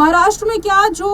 महाराष्ट्र में क्या जो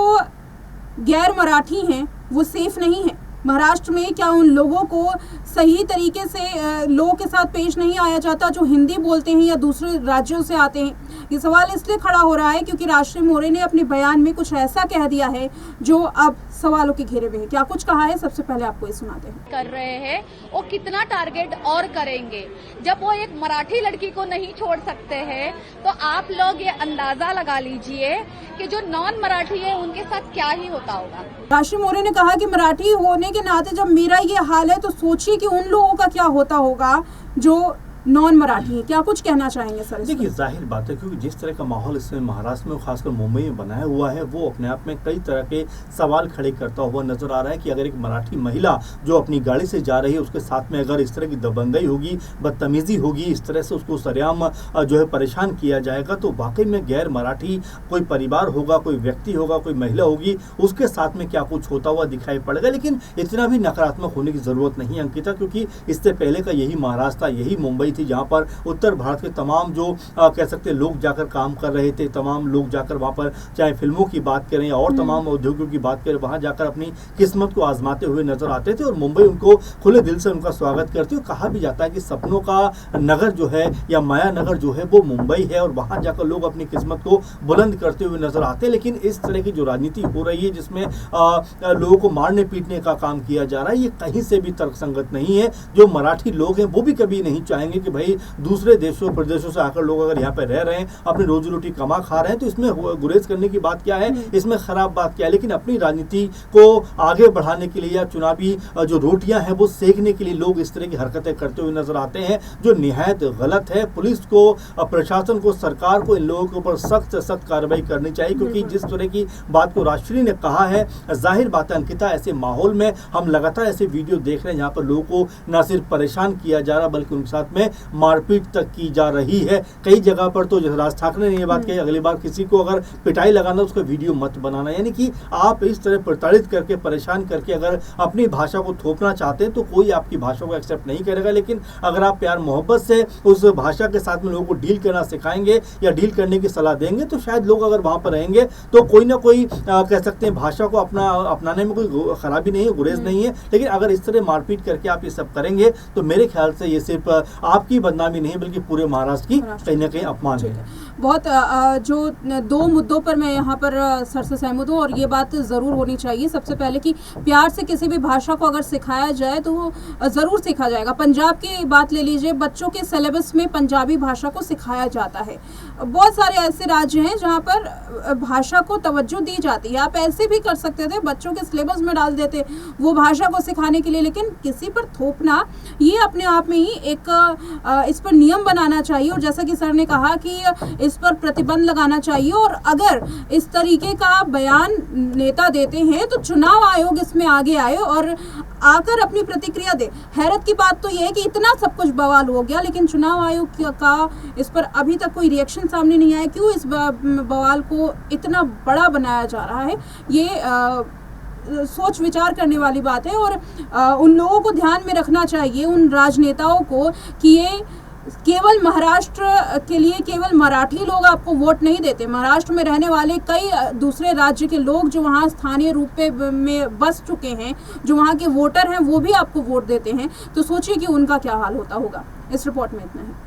गैर मराठी हैं वो सेफ नहीं है? महाराष्ट्र में क्या उन लोगों को सही तरीके से लोगों के साथ पेश नहीं आया जाता जो हिंदी बोलते हैं या दूसरे राज्यों से आते हैं? ये सवाल इसलिए खड़ा हो रहा है क्योंकि राजश्री मोरे ने अपने बयान में कुछ ऐसा कह दिया है जो अब सवालों के घेरे में है। क्या कुछ कहा है, सबसे पहले आपको ये सुनाते हैं। कर रहे हैं वो कितना टारगेट और करेंगे। जब वो एक मराठी लड़की को नहीं छोड़ सकते हैं तो आप लोग ये अंदाजा लगा लीजिए कि जो नॉन मराठी है उनके साथ क्या ही होता होगा। राजश्री मोरे ने कहा कि मराठी होने के नाते जब मेरा ये हाल है तो सोचिए कि उन लोगों का क्या होता होगा जो नॉन मराठी है। क्या कुछ कहना चाहेंगे सर? देखिए, जाहिर बात है क्योंकि जिस तरह का माहौल इसमें महाराष्ट्र में खासकर मुंबई में बनाया हुआ है वो अपने आप में कई तरह के सवाल खड़े करता हुआ नजर आ रहा है कि अगर एक मराठी महिला जो अपनी गाड़ी से जा रही है उसके साथ में अगर इस तरह की दबंगई होगी, बदतमीजी होगी, इस तरह से उसको सरेआम जो है परेशान किया जाएगा तो वाकई में गैर मराठी कोई परिवार होगा, कोई व्यक्ति होगा, कोई महिला होगी, उसके साथ में क्या कुछ होता हुआ दिखाई पड़ेगा। लेकिन इतना भी नकारात्मक होने की जरूरत नहीं अंकिता, क्योंकि इससे पहले का यही महाराष्ट्र था, यही मुंबई थी जहां पर उत्तर भारत के तमाम जो कह सकते हैं लोग जाकर काम कर रहे थे, तमाम लोग जाकर वहां पर चाहे फिल्मों की बात करें या और तमाम उद्योगों की बात करें, वहां जाकर अपनी किस्मत को आजमाते हुए नजर आते थे और मुंबई उनको खुले दिल से उनका स्वागत करती है। कहा भी जाता है कि सपनों का नगर जो है या माया नगर जो है वो मुंबई है और वहां जाकर लोग अपनी किस्मत को बुलंद करते हुए नजर आते हैं। लेकिन इस तरह की जो राजनीति हो रही है जिसमें लोगों को मारने पीटने का काम किया जा रहा है, ये कहीं से भी तर्कसंगत नहीं है। जो मराठी लोग हैं वो भी कभी नहीं चाहेंगे कि भाई दूसरे देशों प्रदेशों से आकर लोग अगर यहाँ पे रह रहे हैं, अपनी रोजी रोटी कमा खा रहे हैं, तो इसमें गुरेज करने की बात क्या है, इसमें खराब बात क्या है। लेकिन अपनी राजनीति को आगे बढ़ाने के लिए या चुनावी जो रोटियां हैं वो सेकने के लिए लोग इस तरह की हरकतें करते हुए नजर आते हैं जो निहायत गलत है। पुलिस को, प्रशासन को, सरकार को इन लोगों के ऊपर सख्त से सख्त कार्रवाई करनी चाहिए, क्योंकि जिस तरह की बात को राजश्री ने कहा है, जाहिर बात है अंकिता, ऐसे माहौल में हम लगातार ऐसे वीडियो देख रहे हैं जहाँ पर लोगों को न सिर्फ परेशान किया जा रहा बल्कि उनके साथ में मारपीट तक की जा रही है। कई जगह पर तो राज ठाकरे ने ये बात कही, अगली बार किसी को अगर पिटाई लगाना उसका वीडियो मत बनाना। यानी कि आप इस तरह प्रताड़ित करके, परेशान करके अगर अपनी भाषा को थोपना चाहते हैं तो कोई आपकी भाषा को एक्सेप्ट नहीं करेगा। लेकिन अगर आप प्यार मोहब्बत से उस भाषा के साथ में लोगों को डील करना सिखाएंगे या डील करने की सलाह देंगे तो शायद लोग अगर वहां पर रहेंगे तो कोई ना कोई कह सकते हैं भाषा को अपनाने में कोई खराबी नहीं है, गुरेज नहीं है। लेकिन अगर इस तरह मारपीट करके आप ये सब करेंगे तो मेरे ख्याल से ये सिर्फ आपकी बदनामी नहीं बल्कि पूरे महाराष्ट्र की कहीं ना कहीं अपमान है। बहुत जो दो मुद्दों पर मैं यहाँ पर सर से सहमत हूँ और ये बात ज़रूर होनी चाहिए। सबसे पहले कि प्यार से किसी भी भाषा को अगर सिखाया जाए तो वो ज़रूर सीखा जाएगा। पंजाब की बात ले लीजिए, बच्चों के सिलेबस में पंजाबी भाषा को सिखाया जाता है। बहुत सारे ऐसे राज्य हैं जहाँ पर भाषा को तवज्जो दी जाती है। आप ऐसे भी कर सकते थे, बच्चों के सिलेबस में डाल देते वो भाषा को सिखाने के लिए। लेकिन किसी पर थोपना ये अपने आप में ही एक इस पर नियम बनाना चाहिए और जैसा कि सर ने कहा कि इस पर प्रतिबंध लगाना चाहिए। और अगर इस तरीके का बयान नेता देते हैं तो चुनाव आयोग इसमें आगे आए और आकर अपनी प्रतिक्रिया दे। हैरत की बात तो यह है कि इतना सब कुछ बवाल हो गया लेकिन चुनाव आयोग का इस पर अभी तक कोई रिएक्शन सामने नहीं आया। क्यों इस बवाल को इतना बड़ा बनाया जा रहा है, ये सोच विचार करने वाली बात है। और उन लोगों को ध्यान में रखना चाहिए, उन राजनेताओं को, कि ये केवल महाराष्ट्र के लिए केवल मराठी लोग आपको वोट नहीं देते। महाराष्ट्र में रहने वाले कई दूसरे राज्य के लोग जो वहाँ स्थानीय रूप में बस चुके हैं, जो वहाँ के वोटर हैं, वो भी आपको वोट देते हैं। तो सोचिए कि उनका क्या हाल होता होगा। इस रिपोर्ट में इतना है।